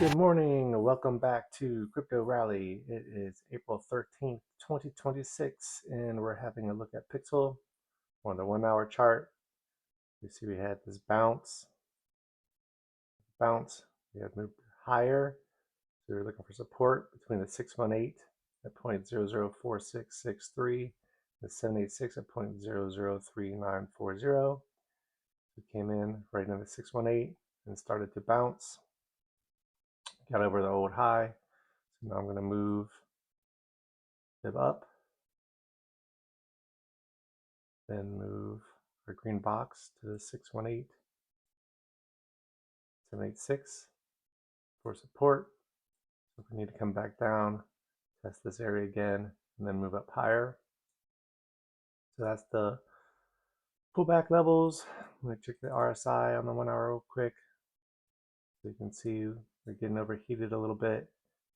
Good morning. Welcome back to Crypto Rally. It is April 13th, 2026, and we're having a look at Pixel on the 1 hour chart. You see we had this bounce. We have moved higher. So we're looking for support between the 618 at 0.004663, the 786 at 0.003940. We came in right into the 618 and started to bounce. Got over the old high. So now I'm going to move fib up, then move our green box to the 618, 786 for support. So if we need to come back down, test this area again, and then move up higher. So that's the pullback levels. I'm going to check the RSI on the 1 hour real quick. So you can see we're getting overheated a little bit.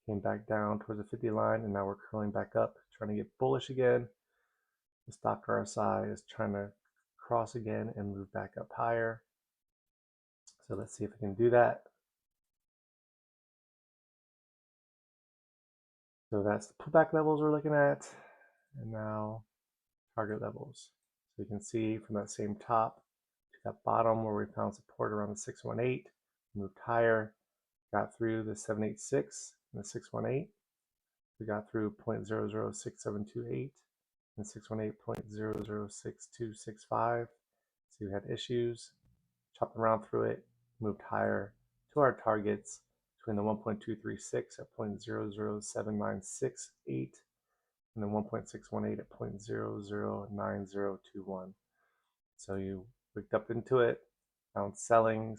Came back down towards the 50 line, and now we're curling back up, trying to get bullish again. The stock RSI is trying to cross again and move back up higher. So let's see if we can do that. So that's the pullback levels we're looking at, and now target levels. So you can see from that same top to that bottom where we found support around the 618, moved higher, got through the 786 and the 618. We got through 0.006728 and 618.006265. So we had issues, chopped around through it, moved higher to our targets between the 1.236 at 0.007968 and then 1.618 at 0.009021. So you wicked up into it, found selling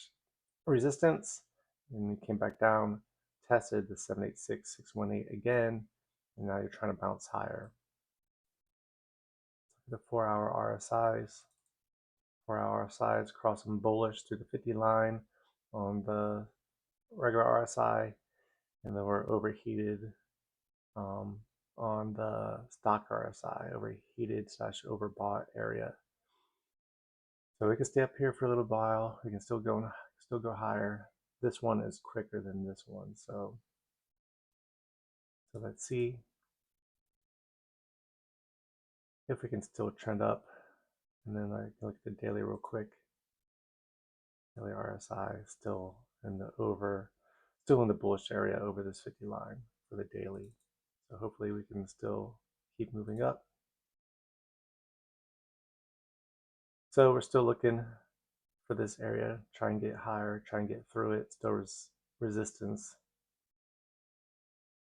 / resistance, and you came back down, tested the 786, 618 again, and now you're trying to bounce higher. The 4 hour RSIs. 4 hour RSIs crossing bullish through the 50 line on the regular RSI, and then we're overheated on the stock RSI, overheated / overbought area. So we can stay up here for a little while. We can still go higher. This one is quicker than this one, so let's see if we can still trend up. And then I can look at the daily real quick. Daily RSI is still in the bullish area over this 50 line for the daily. So hopefully we can still keep moving up. So we're still looking for this area, try and get higher, try and get through it. Still resistance.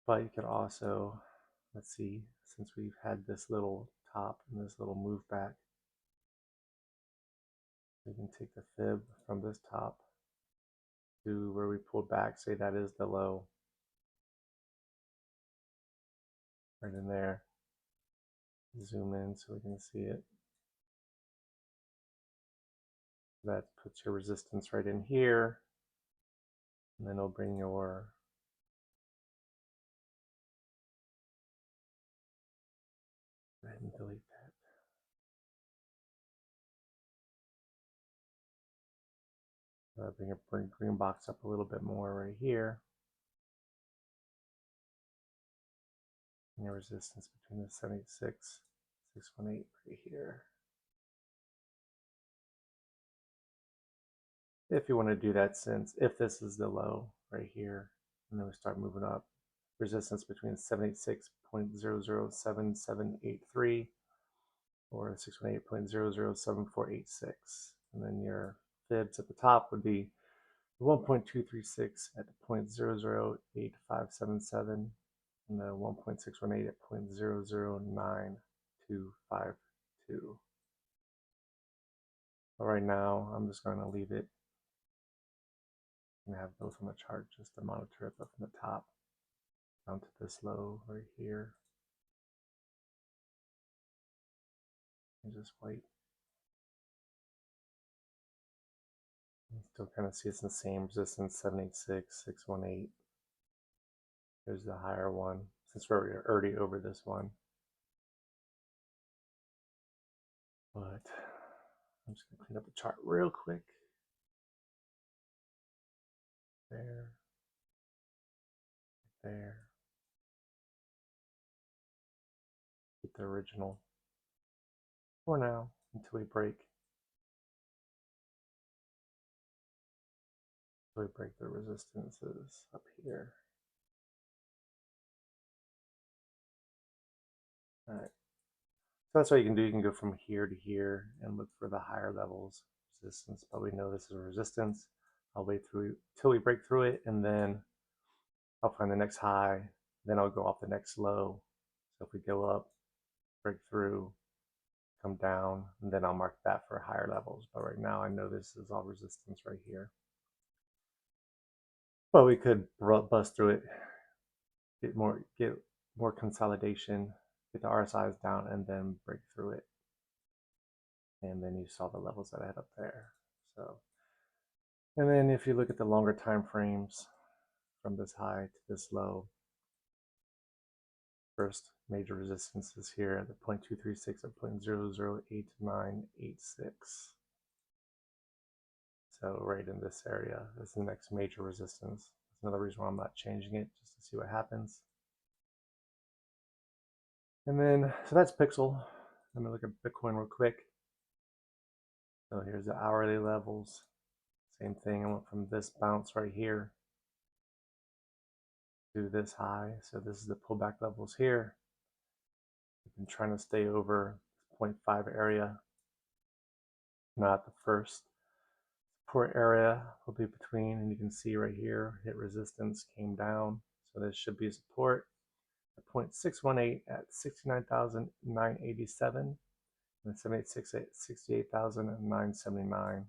But you can also, let's see, since we've had this little top and this little move back, we can take the fib from this top to where we pulled back, say that is the low. Right in there. Zoom in so we can see it. That puts your resistance right in here. And then it'll bring your go ahead and delete that. Bring a green box up a little bit more right here. And your resistance between the 786, 618 right here. If you want to do that, if this is the low right here, and then we start moving up, resistance between 786.007783 or 618.007486, and then your fibs at the top would be 1.236 at 0.008577 and the 1.618 at 0.009252. But right now, I'm just going to leave it and have both on the chart just to monitor it from the top down to this low right here. And just wait. You still kind of see it's the same resistance, 786, 618. There's the higher one, since we're already over this one. But I'm just going to clean up the chart real quick. There. there. Keep the original for now until we break. Until we break the resistances up here. All right. So that's what you can do. You can go from here to here and look for the higher levels resistance. But we know this is a resistance. I'll wait through till we break through it, and then I'll find the next high. Then I'll go off the next low. So if we go up, break through, come down, and then I'll mark that for higher levels. But right now I know this is all resistance right here. But we could bust through it, get more consolidation, get the RSIs down, and then break through it. And then you saw the levels that I had up there. So, and then if you look at the longer time frames from this high to this low, first major resistance is here at the 0.236 at 0.008986. So right in this area is the next major resistance. That's another reason why I'm not changing it, just to see what happens. And then, so that's Pixel. Let me look at Bitcoin real quick. So here's the hourly levels. Same thing, I went from this bounce right here to this high. So this is the pullback levels here. I've been trying to stay over 0.5 area, not the first support area will be between, and you can see right here, hit resistance, came down. So this should be support at 0.618 at 69,987, and 786 at 68,979.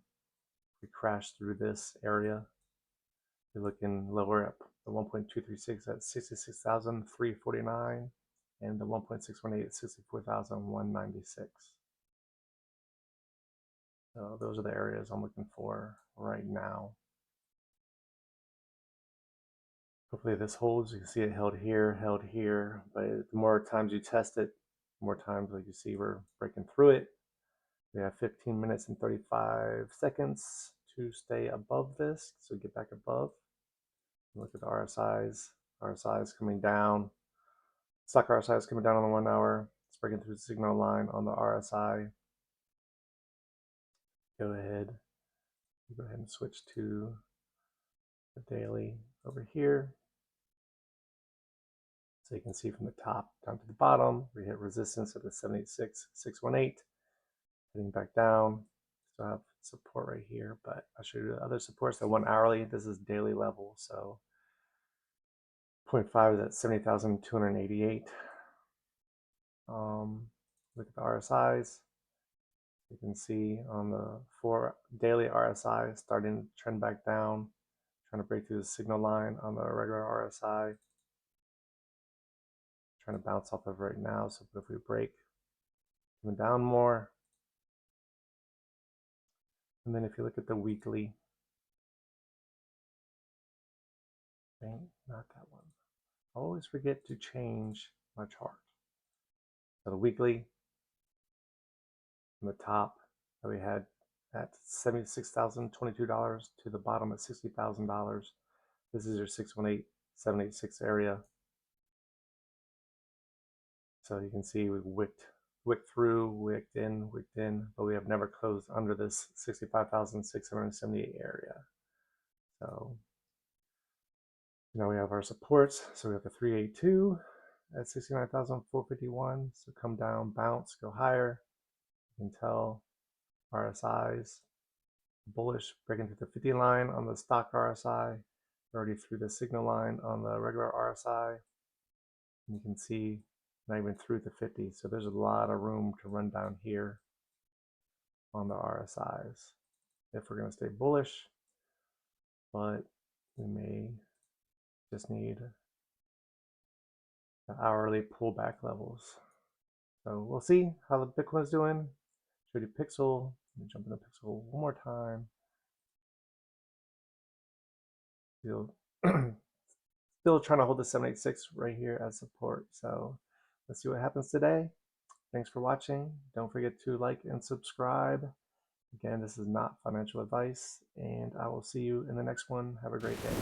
We crashed through this area. You're looking lower at the 1.236 at 66,349, and the 1.618 at 64,196. So those are the areas I'm looking for right now. Hopefully this holds. You can see it held here, but the more times you test it, the more times, like you see, we're breaking through it. We have 15 minutes and 35 seconds to stay above this, so get back above. Look at the RSIs. RSIs coming down. Stock RSI is coming down on the 1 hour. It's breaking through the signal line on the RSI. Go ahead and switch to the daily over here. So you can see from the top down to the bottom, we hit resistance at the 786,618, heading back down. Still have support right here, but I'll show you the other supports. The 1 hourly, this is daily level, so 0.5 is at 70,288. Look at the RSIs. You can see on the 4 daily RSI starting to trend back down, trying to break through the signal line on the regular RSI. Trying to bounce off of right now, so if we break, coming down more. And then if you look at the weekly, okay, not that one. I always forget to change my chart. So the weekly, from the top that we had at $76,022 to the bottom at $60,000. This is your 618, 786 area. So you can see we wicked through, wicked in, but we have never closed under this 65,678 area. So, now we have our supports. So we have the 382 at 69,451. So come down, bounce, go higher. You can tell RSIs bullish, breaking through the 50 line on the stock RSI, already through the signal line on the regular RSI. And you can see not even through the 50. So there's a lot of room to run down here on the RSIs if we're going to stay bullish, but we may just need the hourly pullback levels. So we'll see how the Bitcoin is doing. Show you Pixel. Let me jump into Pixel one more time. Still trying to hold the 786 right here as support. So let's see what happens today. Thanks for watching. Don't forget to like and subscribe. Again, this is not financial advice, and I will see you in the next one. Have a great day.